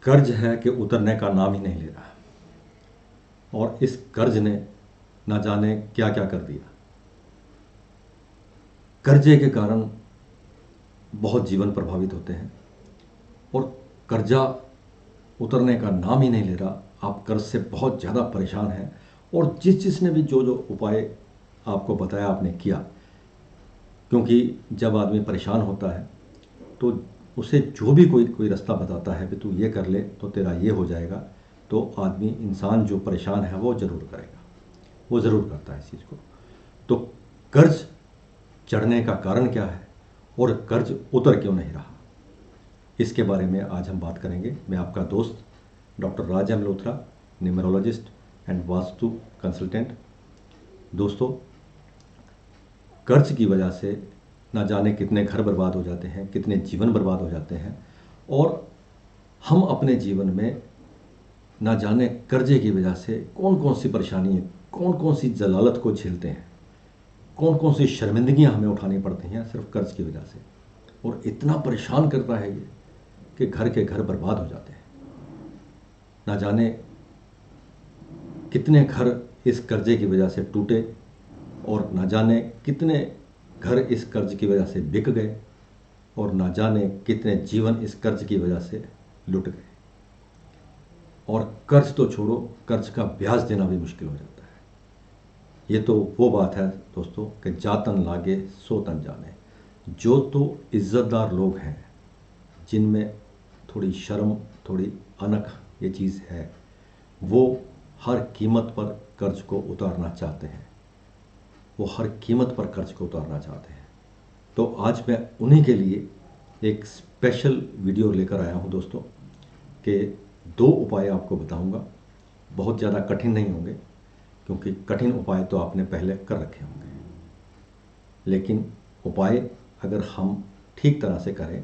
कर्ज है कि उतरने का नाम ही नहीं ले रहा, और इस कर्ज ने ना जाने क्या क्या कर दिया। कर्जे के कारण बहुत जीवन प्रभावित होते हैं, और कर्जा उतरने का नाम ही नहीं ले रहा। आप कर्ज से बहुत ज़्यादा परेशान हैं, और जिसने भी जो जो उपाय आपको बताया आपने किया, क्योंकि जब आदमी परेशान होता है तो उसे जो भी कोई रास्ता बताता है कि तू ये कर ले तो तेरा ये हो जाएगा, तो आदमी इंसान जो परेशान है वो ज़रूर करेगा, वो ज़रूर करता है इस चीज़ को। तो कर्ज चढ़ने का कारण क्या है और कर्ज उतर क्यों नहीं रहा, इसके बारे में आज हम बात करेंगे। मैं आपका दोस्त doctor Raj Malhotra, numerologist and vastu consultant. दोस्तों, कर्ज की वजह से ना जाने कितने घर बर्बाद हो जाते हैं, कितने जीवन बर्बाद हो जाते हैं, और हम अपने जीवन में ना जाने कर्जे की वजह से कौन कौन सी परेशानी, कौन कौन सी जलालत को झेलते हैं, कौन कौन सी शर्मिंदगियां हमें उठानी पड़ती हैं सिर्फ कर्ज की वजह से। और इतना परेशान करता है ये कि घर के घर बर्बाद हो जाते हैं। ना जाने कितने घर इस कर्जे की वजह से टूटे, और ना जाने कितने घर इस कर्ज की वजह से बिक गए, और ना जाने कितने जीवन इस कर्ज की वजह से लुट गए। और कर्ज तो छोड़ो, कर्ज का ब्याज देना भी मुश्किल हो जाता है। ये तो वो बात है दोस्तों कि जातन लागे सो तन जाने। जो तो इज़्ज़तदार लोग हैं, जिनमें थोड़ी शर्म, थोड़ी अनख ये चीज़ है, वो हर कीमत पर कर्ज को उतारना चाहते हैं, वो हर कीमत पर कर्ज को उतारना चाहते हैं। तो आज मैं उन्हीं के लिए एक स्पेशल वीडियो लेकर आया हूं दोस्तों, कि 2 उपाय आपको बताऊंगा। बहुत ज़्यादा कठिन नहीं होंगे, क्योंकि कठिन उपाय तो आपने पहले कर रखे होंगे, लेकिन उपाय अगर हम ठीक तरह से करें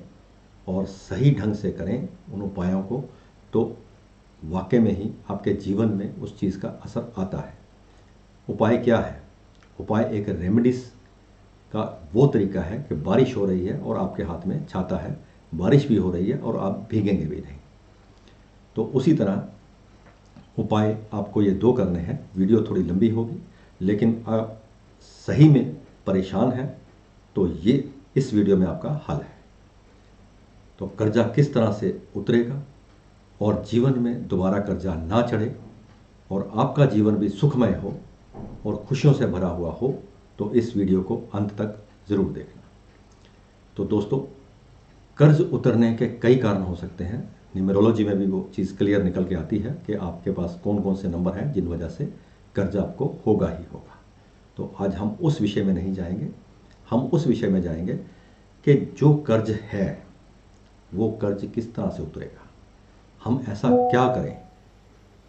और सही ढंग से करें उन उपायों को, तो वाकई में ही आपके जीवन में उस चीज़ का असर आता है। उपाय क्या है? उपाय एक रेमेडीज़ का वो तरीका है कि बारिश हो रही है और आपके हाथ में छाता है, बारिश भी हो रही है और आप भीगेंगे भी नहीं। तो उसी तरह उपाय आपको ये 2 करने हैं। वीडियो थोड़ी लंबी होगी, लेकिन आप सही में परेशान हैं तो ये इस वीडियो में आपका हल है। तो कर्जा किस तरह से उतरेगा और जीवन में दोबारा कर्जा ना चढ़े और आपका जीवन भी सुखमय हो और खुशियों से भरा हुआ हो, तो इस वीडियो को अंत तक ज़रूर देखना। तो दोस्तों, कर्ज उतरने के कई कारण हो सकते हैं। न्यूमरोलॉजी में भी वो चीज़ क्लियर निकल के आती है कि आपके पास कौन कौन से नंबर हैं जिन वजह से कर्ज आपको होगा ही होगा। तो आज हम उस विषय में नहीं जाएंगे, हम उस विषय में जाएंगे कि जो कर्ज है वो कर्ज किस तरह से उतरेगा। हम ऐसा क्या करें,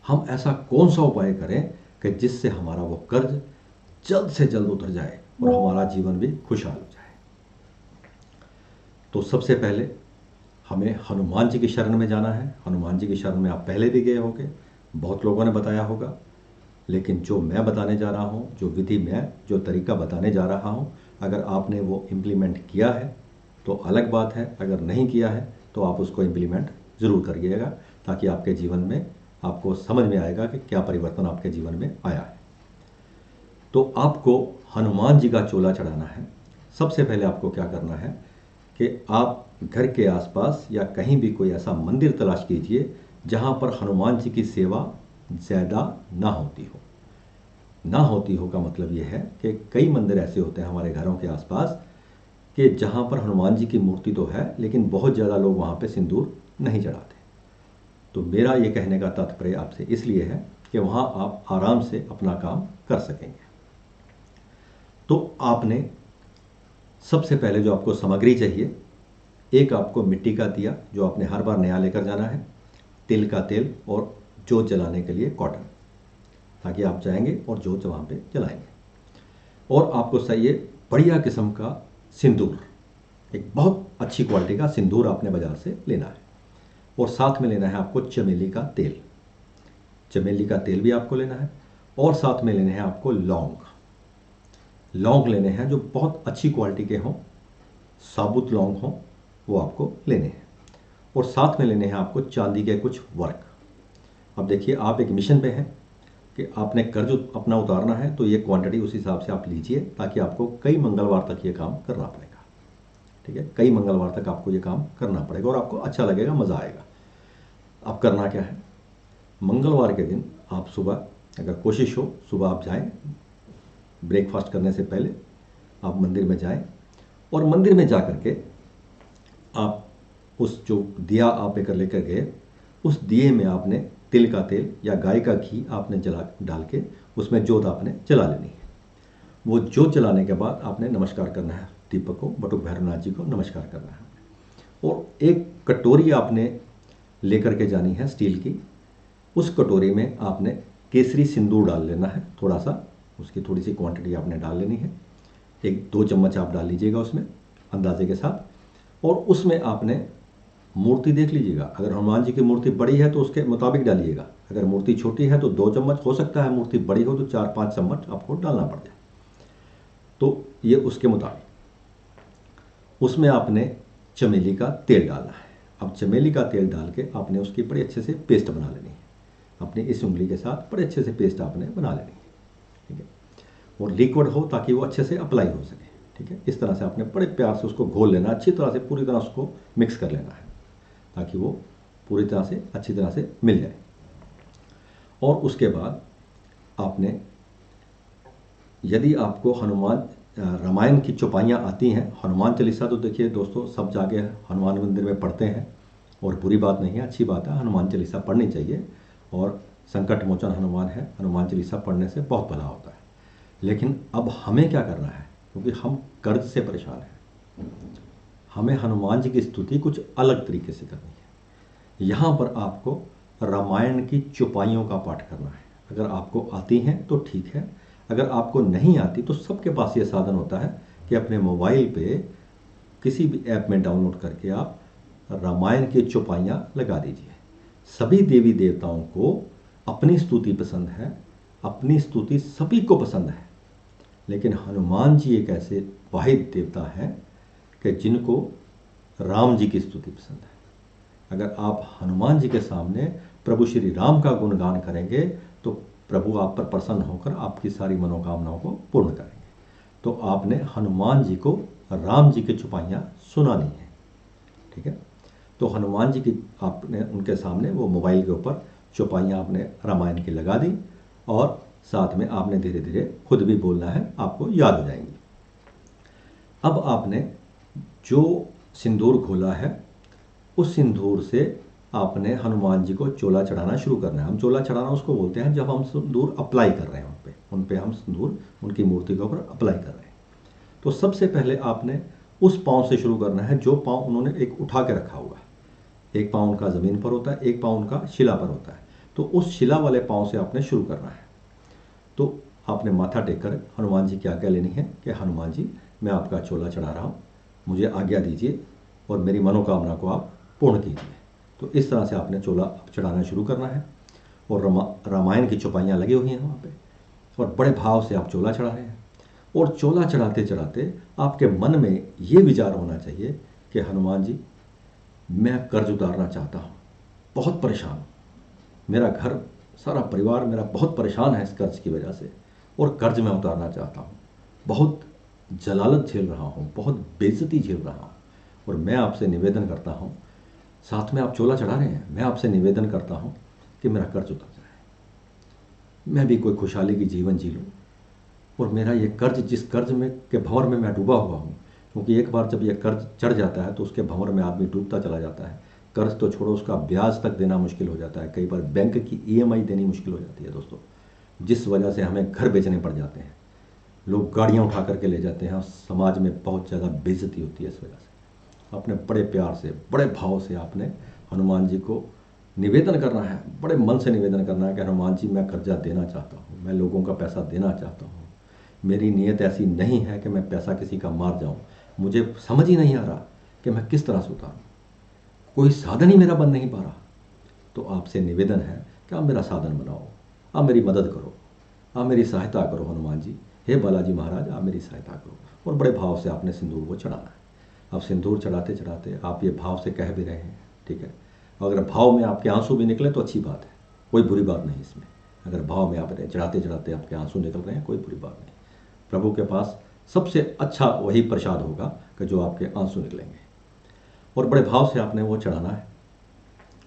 हम ऐसा कौन सा उपाय करें कि जिससे हमारा वो कर्ज जल्द से जल्द उतर जाए और हमारा जीवन भी खुशहाल हो जाए। तो सबसे पहले हमें हनुमान जी की शरण में जाना है। हनुमान जी की शरण में आप पहले भी गए होंगे, बहुत लोगों ने बताया होगा, लेकिन जो मैं बताने जा रहा हूँ, जो विधि मैं जो तरीका बताने जा रहा हूँ, अगर आपने वो इम्प्लीमेंट किया है तो अलग बात है, अगर नहीं किया है तो आप उसको इम्प्लीमेंट ज़रूर करिएगा, ताकि आपके जीवन में आपको समझ में आएगा कि क्या परिवर्तन आपके जीवन में आया है। तो आपको हनुमान जी का चोला चढ़ाना है। सबसे पहले आपको क्या करना है कि आप घर के आसपास या कहीं भी कोई ऐसा मंदिर तलाश कीजिए जहाँ पर हनुमान जी की सेवा ज़्यादा ना होती हो। ना होती हो का मतलब ये है कि कई मंदिर ऐसे होते हैं हमारे घरों के आसपास कि जहाँ पर हनुमान जी की मूर्ति तो है, लेकिन बहुत ज़्यादा लोग वहाँ पे सिंदूर नहीं चढ़ाते। तो मेरा ये कहने का तात्पर्य आपसे इसलिए है कि वहाँ आप आराम से अपना काम कर सकेंगे। तो आपने सबसे पहले जो आपको सामग्री चाहिए, एक आपको मिट्टी का दिया जो आपने हर बार नया लेकर जाना है, तिल का तेल और जोत जलाने के लिए कॉटन, ताकि आप जाएंगे और जोत वहाँ पे जलाएंगे। और आपको चाहिए बढ़िया किस्म का सिंदूर, एक बहुत अच्छी क्वालिटी का सिंदूर आपने बाजार से लेना है। और साथ में लेना है आपको चमेली का तेल, चमेली का तेल भी आपको लेना है। और साथ में लेने हैं आपको लौंग, लौंग लेने हैं जो बहुत अच्छी क्वालिटी के हों, साबुत लौंग हों, वो आपको लेने हैं। और साथ में लेने हैं आपको चांदी के कुछ वर्क। अब देखिए, आप एक मिशन पे हैं कि आपने कर्ज अपना उतारना है, तो ये क्वांटिटी उस हिसाब से आप लीजिए, ताकि आपको कई मंगलवार तक ये काम करना पड़ेगा। ठीक है, कई मंगलवार तक आपको ये काम करना पड़ेगा और आपको अच्छा लगेगा, मज़ा आएगा। अब करना क्या है, मंगलवार के दिन आप सुबह, अगर कोशिश हो सुबह आप जाएं, ब्रेकफास्ट करने से पहले आप मंदिर में जाएं, और मंदिर में जा कर के आप उस जो दिया आप लेकर गए, उस दिए में आपने तिल का तेल या गाय का घी आपने जला डाल के उसमें जोत आपने जला लेनी है। वो जोत जलाने के बाद आपने नमस्कार करना है दीपक को, बटुक भैरवनाथ जी को नमस्कार करना है। और एक कटोरी आपने लेकर के जानी है स्टील की। उस कटोरी में आपने केसरी सिंदूर डाल लेना है, थोड़ा सा, उसकी थोड़ी सी क्वांटिटी आपने डाल लेनी है। 1-2 चम्मच आप डाल लीजिएगा उसमें अंदाजे के साथ। और उसमें आपने मूर्ति देख लीजिएगा, अगर हनुमान जी की मूर्ति बड़ी है तो उसके मुताबिक डालिएगा, अगर मूर्ति छोटी है तो 2 चम्मच, हो सकता है मूर्ति बड़ी हो तो 4-5 चम्मच आपको डालना पड़ जाए, तो ये उसके मुताबिक। उसमें आपने चमेली का तेल डालना है। अब चमेली का तेल डाल के आपने उसकी बड़ी अच्छे से पेस्ट बना लेनी है, अपनी इस उंगली के साथ बड़े अच्छे से पेस्ट आपने बना लेनी है। ठीक है, और लिक्विड हो ताकि वो अच्छे से अप्लाई हो सके। ठीक है, इस तरह से आपने बड़े प्यार से उसको घोल लेना, अच्छी तरह से पूरी तरह उसको मिक्स कर लेना है, ताकि वो पूरी तरह से अच्छी तरह से मिल जाए। और उसके बाद आपने, यदि आपको हनुमान रामायण की चौपाइयाँ आती हैं, हनुमान चालीसा तो देखिए दोस्तों सब जाके हनुमान मंदिर में पढ़ते हैं, और बुरी बात नहीं है, अच्छी बात है, हनुमान चालीसा पढ़नी चाहिए, और संकट मोचन हनुमान है, हनुमान चालीसा पढ़ने से बहुत भला होता है। लेकिन अब हमें क्या करना है, क्योंकि हम कर्ज से परेशान हैं, हमें हनुमान जी की स्तुति कुछ अलग तरीके से करनी है। यहाँ पर आपको रामायण की चौपाइयों का पाठ करना है। अगर आपको आती हैं तो ठीक है, अगर आपको नहीं आती तो सबके पास ये साधन होता है कि अपने मोबाइल पे किसी भी ऐप में डाउनलोड करके आप रामायण की चौपाइयाँ लगा दीजिए। सभी देवी देवताओं को अपनी स्तुति पसंद है, अपनी स्तुति सभी को पसंद है, लेकिन हनुमान जी एक ऐसे वाहिद देवता हैं कि जिनको राम जी की स्तुति पसंद है। अगर आप हनुमान जी के सामने प्रभु श्री राम का गुणगान करेंगे तो प्रभु आप पर प्रसन्न होकर आपकी सारी मनोकामनाओं को पूर्ण करेंगे। तो आपने हनुमान जी को राम जी की चौपाइयाँ सुनानी है। ठीक है, तो हनुमान जी की आपने उनके सामने वो मोबाइल के ऊपर चौपाइयाँ आपने रामायण की लगा दी, और साथ में आपने धीरे धीरे खुद भी बोलना है, आपको याद हो जाएंगी। अब आपने जो सिंदूर घोला है, उस सिंदूर से आपने हनुमान जी को चोला चढ़ाना शुरू करना है। हम चोला चढ़ाना उसको बोलते हैं जब हम सिंदूर अप्लाई कर रहे हैं उन पे हम सिंदूर उनकी मूर्ति के ऊपर अप्लाई कर रहे हैं। तो सबसे पहले आपने उस पाँव से शुरू करना है जो पाँव उन्होंने एक उठा के रखा हुआ है। एक पाँव उनका ज़मीन पर होता है, एक पाँव उनका शिला पर होता है, तो उस शिला वाले पाँव से आपने शुरू करना है। तो आपने माथा टेककर हनुमान जी की आज्ञा लेनी है कि हनुमान जी, मैं आपका चोला चढ़ा रहा हूँ, मुझे आज्ञा दीजिए और मेरी मनोकामना को आप पूर्ण कीजिए। तो इस तरह से आपने चोला चढ़ाना शुरू करना है। और रामायण की चौपाइयाँ लगी हुई हैं वहाँ पे, और बड़े भाव से आप चोला चढ़ा रहे हैं। और चोला चढ़ाते चढ़ाते आपके मन में ये विचार होना चाहिए कि हनुमान जी, मैं कर्ज उतारना चाहता हूँ, बहुत परेशान हूँ, मेरा घर सारा परिवार मेरा बहुत परेशान है इस कर्ज की वजह से, और कर्ज मैं उतारना चाहता हूँ, बहुत जलालत झेल रहा हूँ, बहुत बेइज्जती झेल रहा हूँ, और मैं आपसे निवेदन करता हूँ, साथ में आप चोला चढ़ा रहे हैं, मैं आपसे निवेदन करता हूँ कि मेरा कर्ज उतर जाए, मैं भी कोई खुशहाली की जीवन जी लूँ, और मेरा ये कर्ज, जिस कर्ज में के भंवर में मैं डूबा हुआ हूँ, क्योंकि एक बार जब ये कर्ज चढ़ जाता है तो उसके भंवर में आदमी डूबता चला जाता है। कर्ज तो छोड़ो, उसका ब्याज तक देना मुश्किल हो जाता है, कई बार बैंक की ईएमआई देनी मुश्किल हो जाती है दोस्तों, जिस वजह से हमें घर बेचने पड़ जाते हैं, लोग गाड़ियाँ उठा करके ले जाते हैं, और समाज में बहुत ज़्यादा बेइज्जती होती है इस वजह से। आपने बड़े प्यार से, बड़े भाव से आपने हनुमान जी को निवेदन करना है, बड़े मन से निवेदन करना है कि हनुमान जी, मैं कर्जा देना चाहता हूँ, मैं लोगों का पैसा देना चाहता हूँ, मेरी नीयत ऐसी नहीं है कि मैं पैसा किसी का मार जाऊँ, मुझे समझ ही नहीं आ रहा कि मैं किस तरह से उतारूँ, कोई साधन ही मेरा बन नहीं पा रहा। तो आपसे निवेदन है कि आप मेरा साधन बनाओ, आप मेरी मदद करो, आप मेरी सहायता करो हनुमान जी, हे बालाजी महाराज आप मेरी सहायता करो। और बड़े भाव से आपने सिंदूर को चढ़ाना है। अब सिंदूर चढ़ाते चढ़ाते आप ये भाव से कह भी रहे हैं ठीक है। अगर भाव में आपके आंसू भी निकले तो अच्छी बात है, कोई बुरी बात नहीं इसमें। अगर भाव में आपने चढ़ाते चढ़ाते आपके आंसू निकल रहे हैं, कोई बुरी बात नहीं। प्रभु के पास सबसे अच्छा वही प्रसाद होगा कि जो आपके आंसू निकलेंगे। और बड़े भाव से आपने वो चढ़ाना है।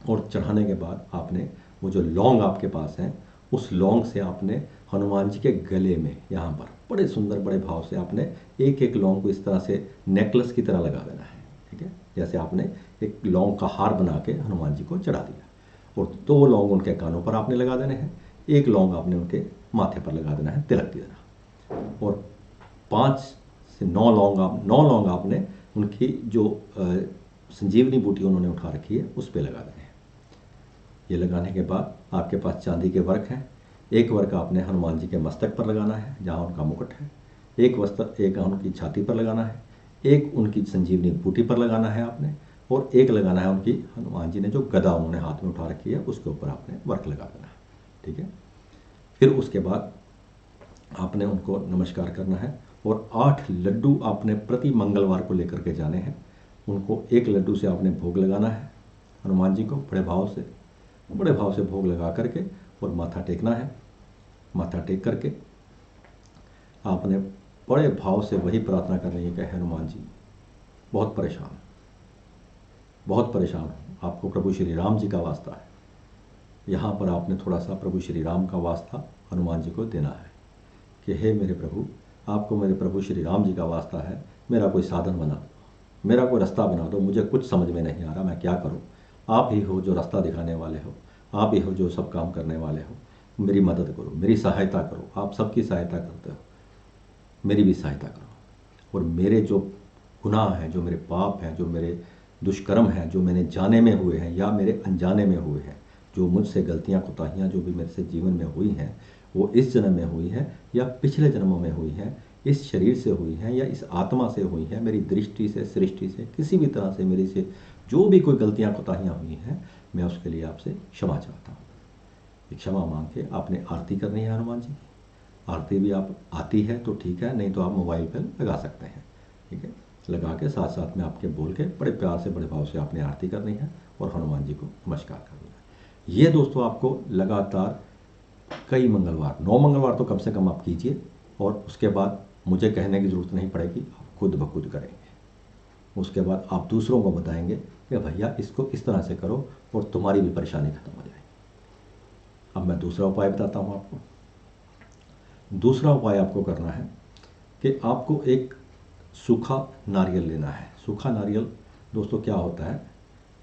और चढ़ाने के बाद आपने वो जो लौंग आपके पास है, उस लौंग से आपने हनुमान जी के गले में यहाँ पर बड़े सुंदर बड़े भाव से आपने एक एक लौंग को इस तरह से नेकलेस की तरह लगा देना है, ठीक है। जैसे आपने एक लौंग का हार बना के हनुमान जी को चढ़ा दिया। और 2 लौंग उनके कानों पर आपने लगा देने हैं, 1 लौंग आपने उनके माथे पर लगा देना है, तिलक की तरह। और 5 से 9 लौंग आपने उनकी जो संजीवनी बूटी उन्होंने उठा रखी है उस पर लगा देने हैं। ये लगाने के बाद आपके पास चांदी के वर्क हैं। एक वर्क आपने हनुमान जी के मस्तक पर लगाना है जहाँ उनका मुकुट है, एक उनकी छाती पर लगाना है, एक उनकी संजीवनी बूटी पर लगाना है आपने, और एक लगाना है उनकी हनुमान जी ने जो गदा उन्होंने हाथ में उठा रखी है उसके ऊपर आपने वर्क लगा देना है, ठीक है। फिर उसके बाद आपने उनको नमस्कार करना है। और 8 लड्डू आपने प्रति मंगलवार को लेकर के जाने हैं। उनको 1 लड्डू से आपने भोग लगाना है हनुमान जी को, बड़े भाव से भोग लगा करके और माथा टेकना है। माथा टेक करके आपने बड़े भाव से वही प्रार्थना करनी है कि हनुमान जी बहुत परेशान हूँ, आपको प्रभु श्री राम जी का वास्ता है। यहाँ पर आपने थोड़ा सा प्रभु श्री राम का वास्ता हनुमान जी को देना है कि हे मेरे प्रभु, आपको मेरे प्रभु श्री राम जी का वास्ता है, मेरा कोई साधन बना दो, मेरा कोई रास्ता बना दो, मुझे कुछ समझ में नहीं आ रहा, मैं क्या करूं। आप ही हो जो रास्ता दिखाने वाले हो, आप ही हो जो सब काम करने वाले हो, मेरी मदद करो, मेरी सहायता करो। आप सबकी सहायता करते हो, मेरी भी सहायता करो। और मेरे जो गुनाह हैं, जो मेरे पाप हैं, जो मेरे दुष्कर्म हैं, जो मैंने जाने में हुए हैं या मेरे अनजाने में हुए हैं, जो मुझसे गलतियाँ कोताहियाँ जो भी मेरे से जीवन में हुई हैं, वो इस जन्म में हुई हैं या पिछले जन्मों में हुई हैं, इस शरीर से हुई हैं या इस आत्मा से हुई हैं, मेरी दृष्टि से, सृष्टि से, किसी भी तरह से मेरी से जो भी कोई गलतियाँ कोताहियाँ हुई हैं, मैं उसके लिए आपसे क्षमा चाहता हूँ। ये क्षमा मांग के आपने आरती करनी है हनुमान जी की। आरती भी आप आती है तो ठीक है, नहीं तो आप मोबाइल पर लगा सकते हैं, ठीक है। लगा के साथ साथ में आपके बोल के बड़े प्यार से, बड़े भाव से आपने आरती करनी है और हनुमान जी को नमस्कार करना है। ये दोस्तों आपको लगातार कई मंगलवार, 9 मंगलवार तो कम से कम आप कीजिए। और उसके बाद मुझे कहने की ज़रूरत नहीं पड़ेगी, आप खुद ब खुद करेंगे। उसके बाद आप दूसरों को बताएंगे कि भैया इसको इस तरह से करो और तुम्हारी भी परेशानी खत्म हो जाएगी। अब मैं दूसरा उपाय बताता हूँ आपको। दूसरा उपाय आपको करना है कि आपको एक सूखा नारियल लेना है। सूखा नारियल दोस्तों क्या होता है,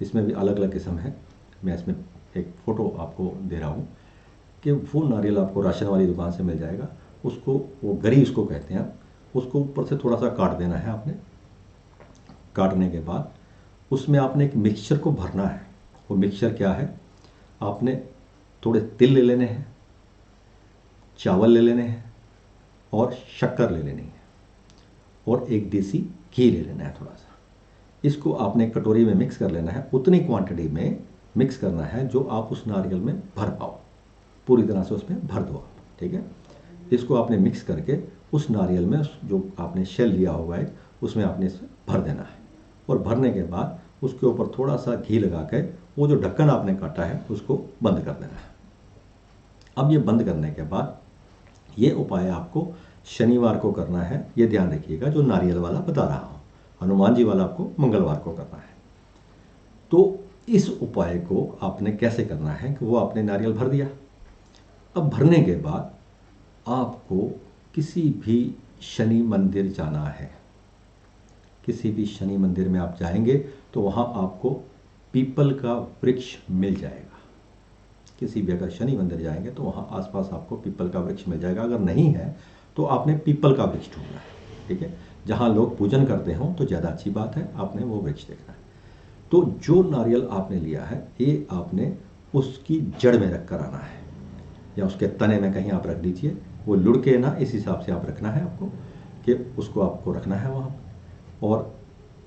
इसमें भी अलग अलग किस्म है। मैं इसमें एक फ़ोटो आपको दे रहा हूँ कि वो नारियल आपको राशन वाली दुकान से मिल जाएगा। उसको वो गरी उसको कहते हैं। उसको ऊपर से थोड़ा सा काट देना है आपने। काटने के बाद उसमें आपने एक मिक्सचर को भरना है। वो मिक्सचर क्या है, आपने थोड़े तिल ले लेने हैं, चावल ले लेने हैं और शक्कर ले लेनी है और एक देसी घी ले लेना है थोड़ा सा। इसको आपने कटोरी में मिक्स कर लेना है। उतनी क्वांटिटी में मिक्स करना है जो आप उस नारियल में भर पाओ, पूरी तरह से उसमें भर दो आप, ठीक है। इसको आपने मिक्स करके उस नारियल में जो आपने शेल लिया होगा एक, उसमें आपने इसे भर देना है। और भरने के बाद उसके ऊपर थोड़ा सा घी लगा के वो जो ढक्कन आपने काटा है उसको बंद कर देना है। अब ये बंद करने के बाद ये उपाय आपको शनिवार को करना है। ये ध्यान रखिएगा, जो नारियल वाला बता रहा हूँ, हनुमान जी वाला आपको मंगलवार को करना है। तो इस उपाय को आपने कैसे करना है कि वो आपने नारियल भर दिया। अब भरने के बाद आपको किसी भी शनि मंदिर जाना है। किसी भी शनि मंदिर में आप जाएंगे तो वहाँ आपको पीपल का वृक्ष मिल जाएगा। किसी भी अगर शनि मंदिर जाएंगे तो वहाँ आसपास आपको पीपल का वृक्ष मिल जाएगा। अगर नहीं है तो आपने पीपल का वृक्ष ढूंढना है, ठीक है। जहाँ लोग पूजन करते हों तो ज़्यादा अच्छी बात है, आपने वो वृक्ष देखना है। तो जो नारियल आपने लिया है ये आपने उसकी जड़ में रख कर आना है या उसके तने में कहीं आप रख दीजिए। वो लुढ़के ना, इस हिसाब से आप रखना है आपको कि उसको आपको रखना है वहाँ। और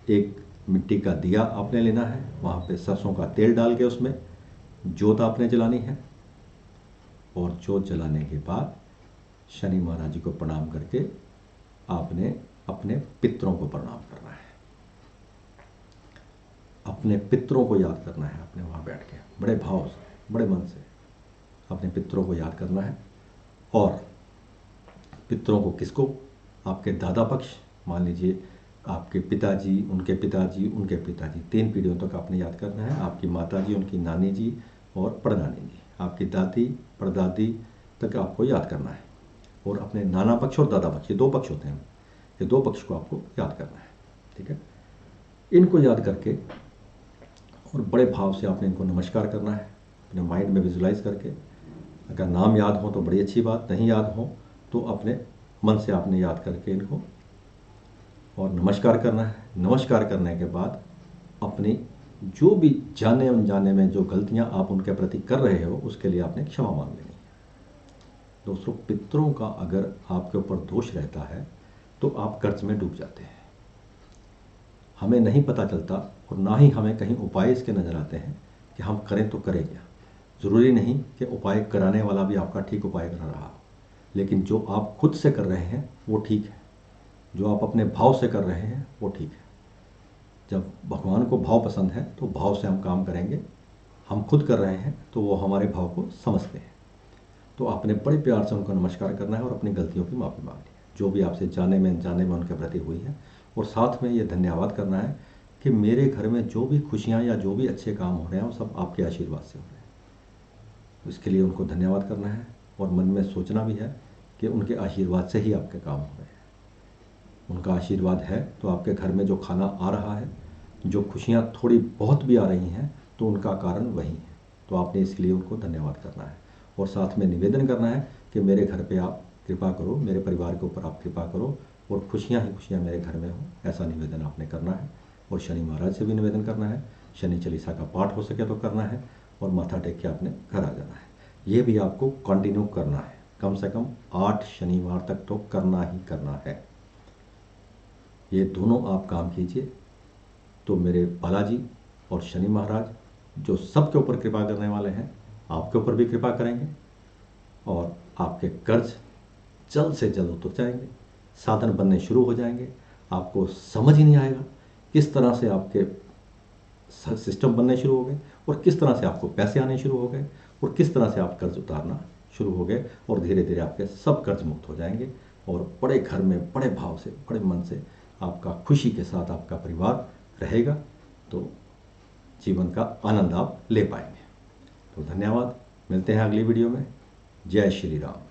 एक मिट्टी का दिया आपने लेना है, वहाँ पे सरसों का तेल डाल के उसमें जोत आपने जलानी है। और जोत जलाने के बाद शनि महाराज जी को प्रणाम करके आपने अपने पितरों को प्रणाम करना है। अपने पितरों को याद करना है, अपने वहाँ बैठ के बड़े भाव से, बड़े मन से अपने पितरों को याद करना है। और पितरों को किसको? आपके दादा पक्ष, मान लीजिए आपके पिताजी, उनके पिताजी, उनके पिताजी, 3 पीढ़ियों तक आपने याद करना है। आपकी माताजी, उनकी नानी जी और परनानी जी, आपकी दादी परदादी तक आपको याद करना है। और अपने नाना पक्ष और दादा पक्ष, ये 2 पक्ष होते हैं, ये 2 पक्ष को आपको याद करना है। ठीक है, इनको याद करके और बड़े भाव से आपने इनको नमस्कार करना है, अपने माइंड में विजुलाइज करके। अगर नाम याद हो तो बड़ी अच्छी बात, नहीं याद हो तो अपने मन से आपने याद करके इनको और नमस्कार करना है। नमस्कार करने के बाद अपनी जो भी जाने अनजाने में जो गलतियां आप उनके प्रति कर रहे हो उसके लिए आपने क्षमा मांग लेनी है। दोस्तों, पितरों का अगर आपके ऊपर दोष रहता है तो आप कर्ज में डूब जाते हैं। हमें नहीं पता चलता और ना ही हमें कहीं उपाय इसके नज़र आते हैं कि हम करें तो करें क्या। ज़रूरी नहीं कि उपाय कराने वाला भी आपका ठीक उपाय करा रहा हो, लेकिन जो आप खुद से कर रहे हैं वो ठीक है, जो आप अपने भाव से कर रहे हैं वो ठीक है। जब भगवान को भाव पसंद है तो भाव से हम काम करेंगे। हम खुद कर रहे हैं तो वो हमारे भाव को समझते हैं। तो आपने बड़े प्यार से उनको नमस्कार करना है और अपनी गलतियों की माफ़ी मांगनी है जो भी आपसे जाने में अनजाने में उनके प्रति हुई है। और साथ में ये धन्यवाद करना है कि मेरे घर में जो भी खुशियाँ या जो भी अच्छे काम हो रहे हैं वो सब आपके आशीर्वाद से हो रहे हैं। तो इसके लिए उनको धन्यवाद करना है और मन में सोचना भी है कि उनके आशीर्वाद से ही आपके काम हो रहे हैं। उनका आशीर्वाद है तो आपके घर में जो खाना आ रहा है, जो खुशियाँ थोड़ी बहुत भी आ रही हैं, तो उनका कारण वही है। तो आपने इसके लिए उनको धन्यवाद करना है और साथ में निवेदन करना है कि मेरे घर पे आप कृपा करो, मेरे परिवार के ऊपर आप कृपा करो और खुशियाँ ही खुशियाँ मेरे घर में हो, ऐसा निवेदन आपने करना है। और शनि महाराज से भी निवेदन करना है, शनि चालीसा का पाठ हो सके तो करना है और माथा टेक के आपने घर आ जाना है। ये भी आपको कंटिन्यू करना है, कम से कम 8 शनिवार तक तो करना ही करना है। ये दोनों आप काम कीजिए तो मेरे बालाजी और शनि महाराज जो सबके ऊपर कृपा करने वाले हैं, आपके ऊपर भी कृपा करेंगे और आपके कर्ज जल्द से जल्द उतर जाएंगे, साधन बनने शुरू हो जाएंगे। आपको समझ ही नहीं आएगा किस तरह से आपके सिस्टम बनने शुरू हो गए और किस तरह से आपको पैसे आने शुरू हो गए और किस तरह से आप कर्ज उतारना शुरू हो गए और धीरे धीरे आपके सब कर्ज मुक्त हो जाएंगे और बड़े घर में बड़े भाव से, बड़े मन से आपका खुशी के साथ आपका परिवार रहेगा, तो जीवन का आनंद आप ले पाएंगे। तो धन्यवाद, मिलते हैं अगली वीडियो में। जय श्री राम।